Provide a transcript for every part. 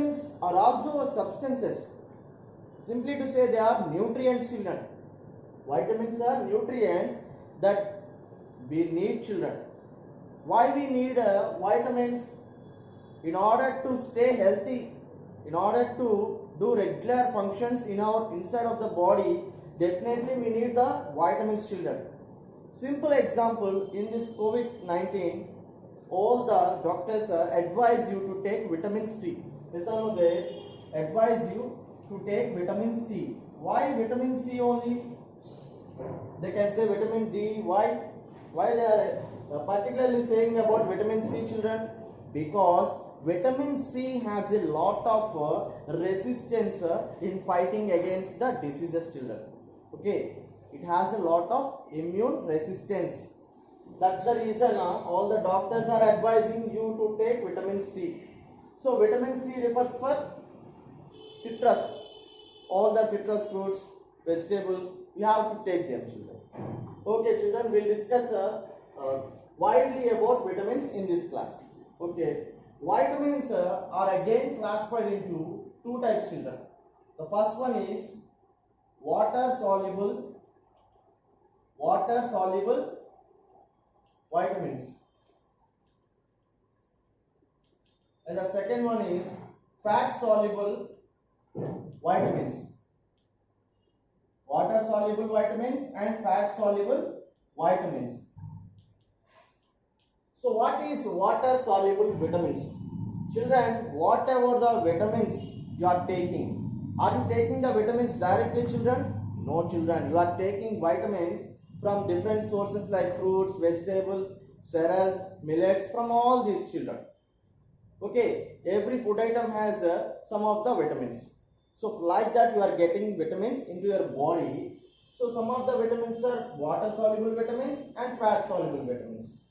vitamins are also substances. Simply to say, they are nutrients, children. Vitamins are nutrients that we need, children. Why we need vitamins? In order to stay healthy, in order to do regular functions in our inside of the body, definitely we need the vitamins, children. Simple example, in this COVID-19, all the doctors advise you to take vitamin C. Yes or no? They advise you to take vitamin C. Why vitamin C only? They can say vitamin D. Why? Why they are particularly saying about vitamin C, children? Because vitamin C has a lot of resistance in fighting against the diseases, children. Okay, it has a lot of immune resistance. That's the reason all the doctors are advising you to take vitamin C. So vitamin C refers for citrus. All the citrus fruits, vegetables, you have to take them, children. Okay, children, we'll discuss widely about vitamins in this class. Okay, vitamins are again classified into two types, children. The first one is water soluble vitamins, and the second one is fat soluble vitamins. Water soluble vitamins and fat soluble vitamins. So what is water soluble vitamins? Children, whatever the vitamins you are taking, are you taking the vitamins directly, children? No, children, you are taking vitamins from different sources like fruits, vegetables, cereals, millets, from all these, children. Okay, every food item has some of the vitamins. So like that you are getting vitamins into your body. So some of the vitamins are water soluble vitamins and fat soluble vitamins.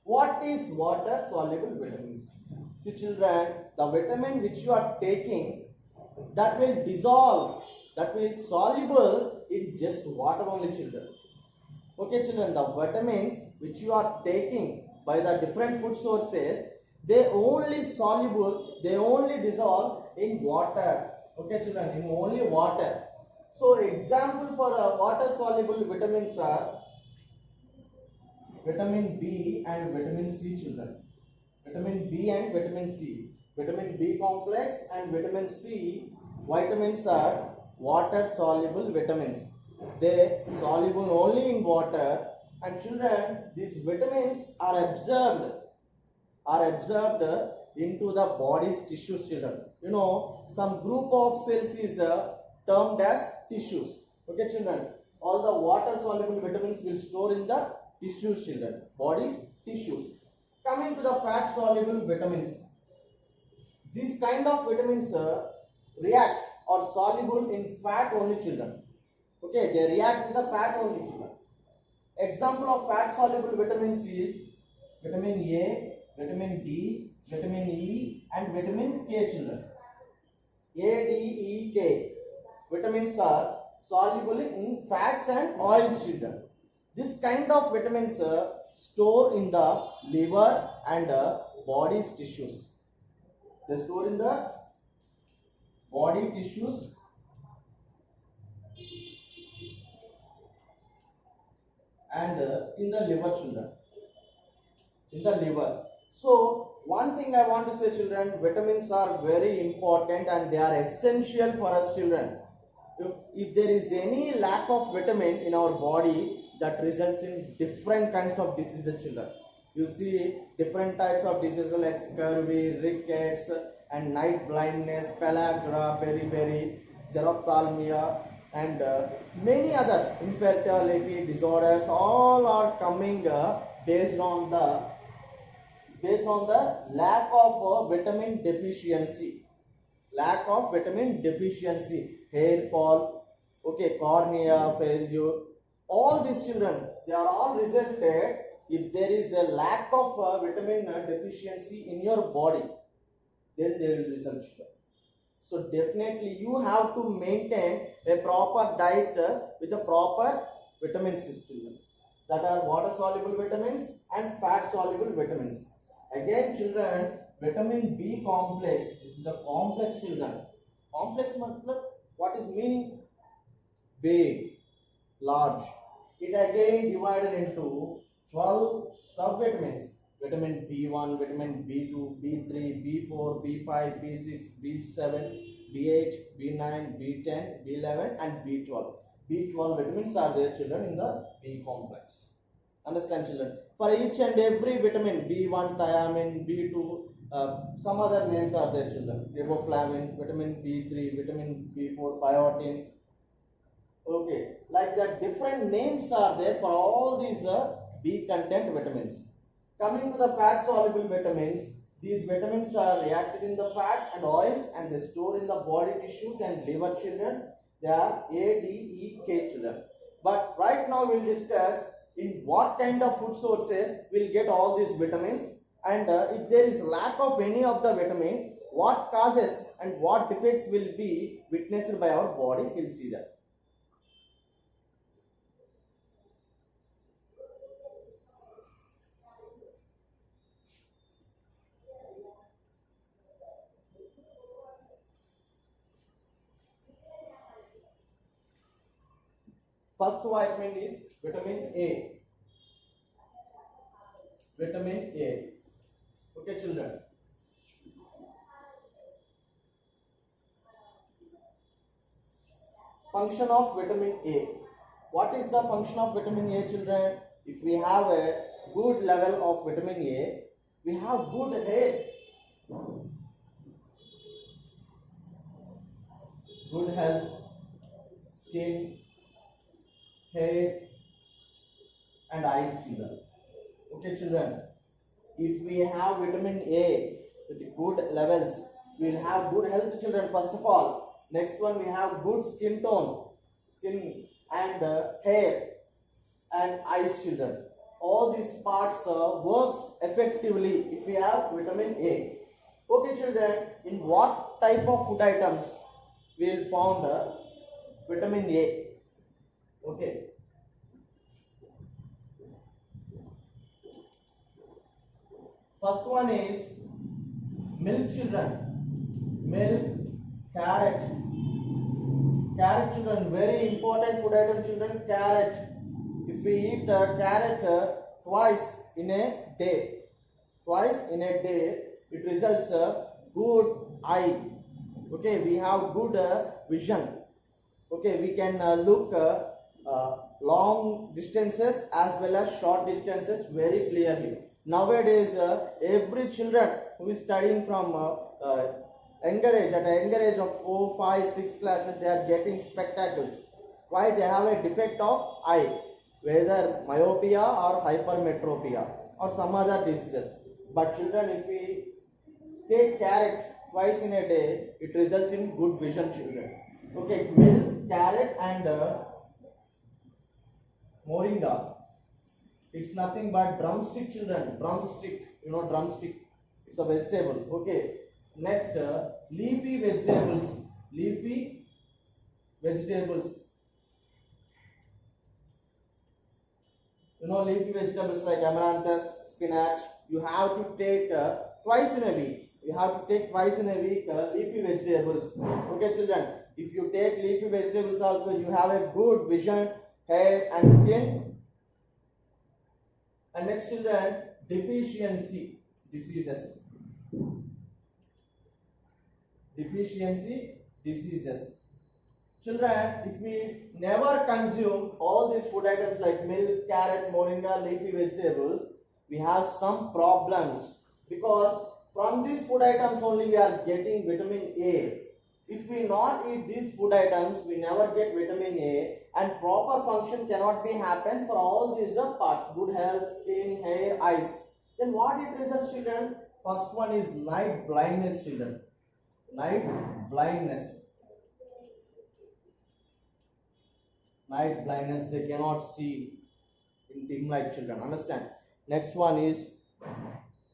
What is water soluble vitamins? See, children, the vitamin which you are taking, that will dissolve, that will be soluble in just water only, children. Okay, children, the vitamins which you are taking by the different food sources, they only soluble, they only dissolve in water. Okay, children, in only water. So example for water soluble vitamins are vitamin B and vitamin C, children. Vitamin B and vitamin C. Vitamin B complex and vitamin C vitamins are water soluble vitamins. They soluble only in water, and children, these vitamins are absorbed into the body's tissues, children. You know, some group of cells is termed as tissues. Okay, children, all the water soluble vitamins will store in the tissues, children, body's tissues. Coming to the fat soluble vitamins, these kind of vitamins react or soluble in fat only, children. Okay, they react with the fat only, children. Example of fat soluble vitamins is vitamin A, vitamin D, vitamin E and vitamin K, children. A, D, E, K vitamins are soluble in fats and oils, children. This kind of vitamins store in the liver and body's tissues. They store in the body tissues and in the liver, children. In the liver. So one thing I want to say, children, vitamins are very important and they are essential for us, children. If there is any lack of vitamin in our body, that results in different kinds of diseases, children. You see different types of diseases like scurvy, rickets and night blindness, pellagra, beriberi, xerophthalmia and many other infertility disorders. All are coming based on the lack of vitamin deficiency. Lack of vitamin deficiency, hair fall, okay, cornea failure. All these, children, they are all resulted if there is a lack of vitamin deficiency in your body, then they will result, children. So definitely you have to maintain a proper diet with the proper vitamin system, that are water soluble vitamins and fat soluble vitamins. Again, children, vitamin B complex. This is a complex children. Complex matlab, what is meaning? Big, large. It again divided into 12 subvitamins. Vitamin B1, vitamin B2, B3, B4, B5, B6, B7, B8, B9, B10, B11 and B12. B12 vitamins are there children in the B complex. Understand children? For each and every vitamin, B1 thiamine, B2, some other names are there children. Riboflavin, vitamin B3, vitamin B4, biotin. Okay, like that different names are there for all these B content vitamins. Coming to the fat soluble vitamins, these vitamins are reacted in the fat and oils and they store in the body tissues and liver children. They are A, D, E, K children. But right now we will discuss in what kind of food sources we will get all these vitamins, and if there is lack of any of the vitamin, what causes and what defects will be witnessed by our body. We will see that. First vitamin is vitamin A. Vitamin A. Okay, children. Function of vitamin A. What is the function of vitamin A, children? If we have a good level of vitamin A, we have good hair, good health, skin, hair, and eyes, children. Okay, children. If we have vitamin A with good levels, we will have good health, children. First of all, next one we have good skin tone, skin and hair and eyes, children. All these parts works effectively if we have vitamin A. Okay, children. In what type of food items we will found vitamin A? Okay. First one is milk, children. Milk, carrot. Carrot, children, very important food item, children. Carrot. If we eat carrot twice in a day, it results good eye. Okay, we have good vision. Okay, we can look long distances as well as short distances very clearly. Nowadays, every children who is studying from younger age, at a younger age of 4, 5, 6 classes, they are getting spectacles. Why? They have a defect of eye, whether myopia or hypermetropia or some other diseases. But children, if we take carrot twice in a day, it results in good vision, children. Okay, milk, carrot and moringa. It's nothing but drumstick, children. Drumstick, you know drumstick. It's a vegetable. Okay. Next, leafy vegetables. Leafy vegetables. You know leafy vegetables like amaranthus, spinach. You have to take twice in a week. You have to take twice in a week leafy vegetables. Okay, children. If you take leafy vegetables also, you have a good vision, hair and skin. And next, children, deficiency diseases. Deficiency diseases. Children, if we never consume all these food items like milk, carrot, moringa, leafy vegetables, we have some problems, because from these food items only we are getting vitamin A. If we not eat these food items, we never get vitamin A, and proper function cannot be happen for all these parts, good health, skin, hair, eyes. Then what it results, children? First one is night blindness, children. Night blindness. Night blindness, they cannot see in dim light, children. Understand? Next one is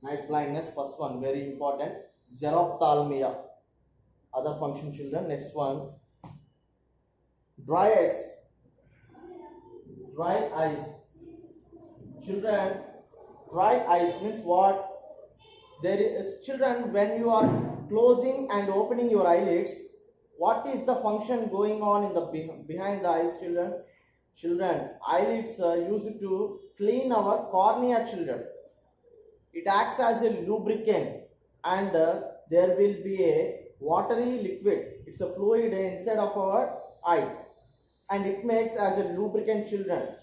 night blindness. First one, very important. Xerophthalmia. Other function, children. Next one, dry eyes. Dry eyes. Children, dry eyes means what? there is, children, when you are closing and opening your eyelids, what is the function going on in the behind the eyes, children? Children, eyelids are used to clean our cornea, children. It acts as a lubricant, and there will be a watery liquid. It's a fluid inside of our eye, and it makes as a lubricant, children.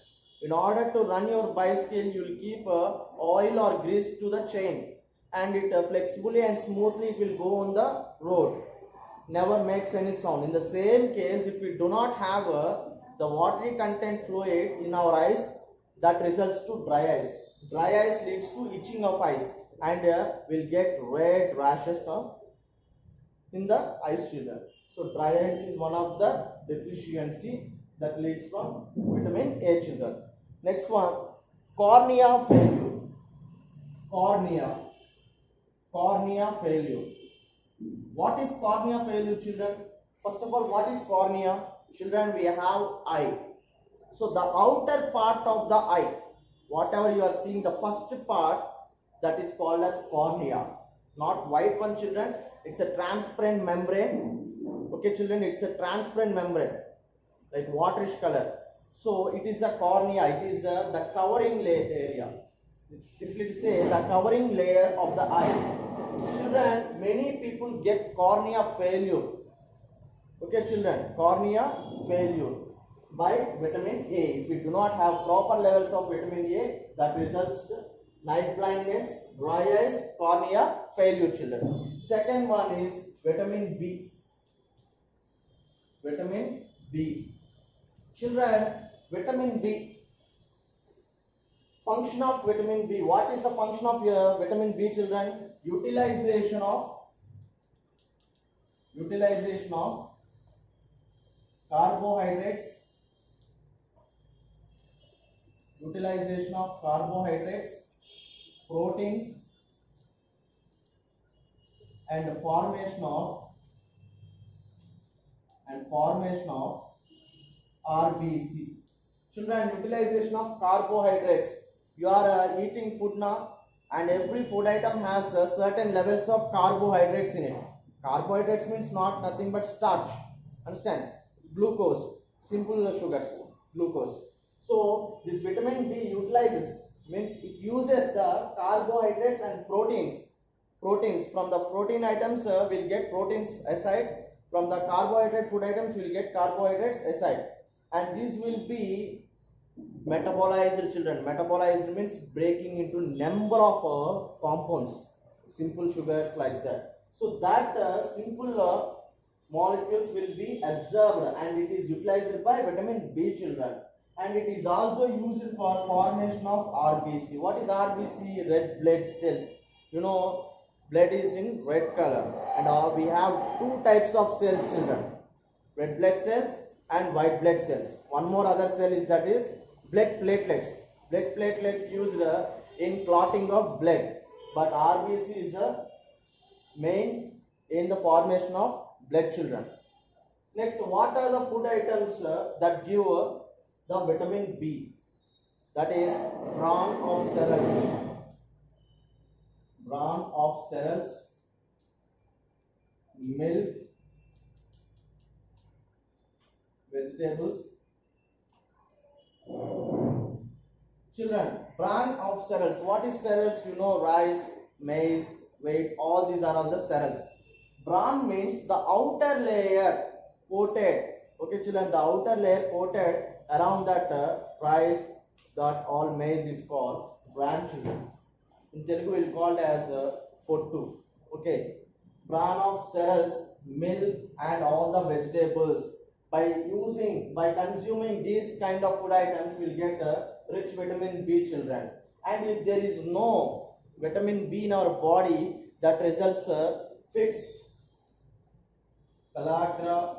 In order to run your bicycle, you will keep oil or grease to the chain, and it flexibly and smoothly it will go on the road, never makes any sound. In the same case, if we do not have the watery content fluid in our eyes, that results to dry eyes. Dry eyes leads to itching of eyes, and will get red rashes in the eyes, children. So dry eyes is one of the deficiency that leads from vitamin A, children. Next one, cornea failure. Cornea failure. What is cornea failure, children? First of all, what is cornea? Children, we have eye. So the outer part of the eye, whatever you are seeing, the first part, that is called as cornea. Not white one, children. It's a transparent membrane. Okay, children, it's a transparent membrane, like waterish color. So it is a cornea. It is the covering area. It's simply to say the covering layer of the eye. Children, many people get cornea failure. Okay, children, cornea failure by vitamin A. If we do not have proper levels of vitamin A, that results to night blindness, dry eyes, cornea failure, children. Second one is vitamin B. Vitamin B. Children, vitamin B. Function of vitamin B. What is the function of vitamin B, children? Utilization of carbohydrates. Utilization of carbohydrates, proteins, and formation of RBC. Children, utilization of carbohydrates. You are eating food now, and every food item has certain levels of carbohydrates in it. Carbohydrates means not nothing but starch. Understand? Glucose, simple sugars, glucose. So this vitamin B utilizes, means it uses the carbohydrates and proteins. Proteins from the protein items will get proteins aside. From the carbohydrate food items will get carbohydrates aside, and these will be metabolized, children. Metabolized means breaking into number of compounds, simple sugars like that. So that simple molecules will be absorbed, and it is utilized by vitamin B, children. And it is also used for formation of RBC. What is RBC? Red blood cells. You know, blood is in red color, and we have two types of cells, children: red blood cells and white blood cells. One more other cell is, that is blood platelets. Blood platelets used in clotting of blood, but RBC is main in the formation of blood, children. Next, what are the food items that give the vitamin B? That is bran of cereals, milk, vegetables. Children, bran of cereals. What is cereals? You know, rice, maize, wheat, all these are all the cereals. Bran means the outer layer coated. Okay, children, the outer layer coated around that rice, that all maize is called bran, children. In Telugu we will call it as pottu. Okay, bran of cereals, milk, and all the vegetables. By consuming these kind of food items, we will get rich vitamin B, children. And if there is no vitamin B in our body, that results fits, pellagra,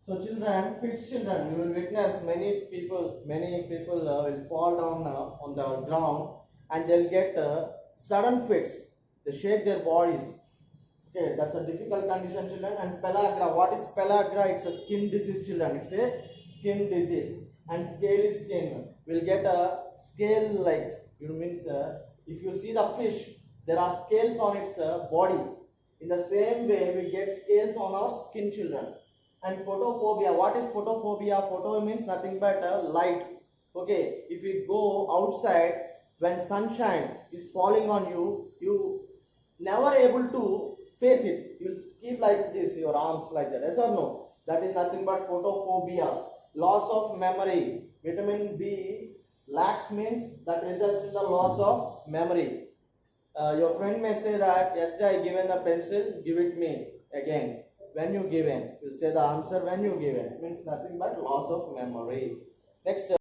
So children, fits children, you will witness many people will fall down on the ground and they'll get sudden fits. They shake their bodies. Okay, that's a difficult condition, children. And pellagra, what is pellagra? It's a skin disease, children. It's a skin disease. And scaly skin will get a scale like, you means if you see the fish, there are scales on its body. In the same way, we get scales on our skin, children. And photophobia, what is photophobia? Photo means nothing but light. Okay, if you go outside when sunshine is falling on you, you never able to face it. You will keep like this, your arms like that. Yes or no? That is nothing but photophobia. Loss of memory. Vitamin B lacks means that results in the loss of memory. Your friend may say that yesterday I given a pencil, give it me again. When you given, you say the answer when you given. It means nothing but loss of memory. Next.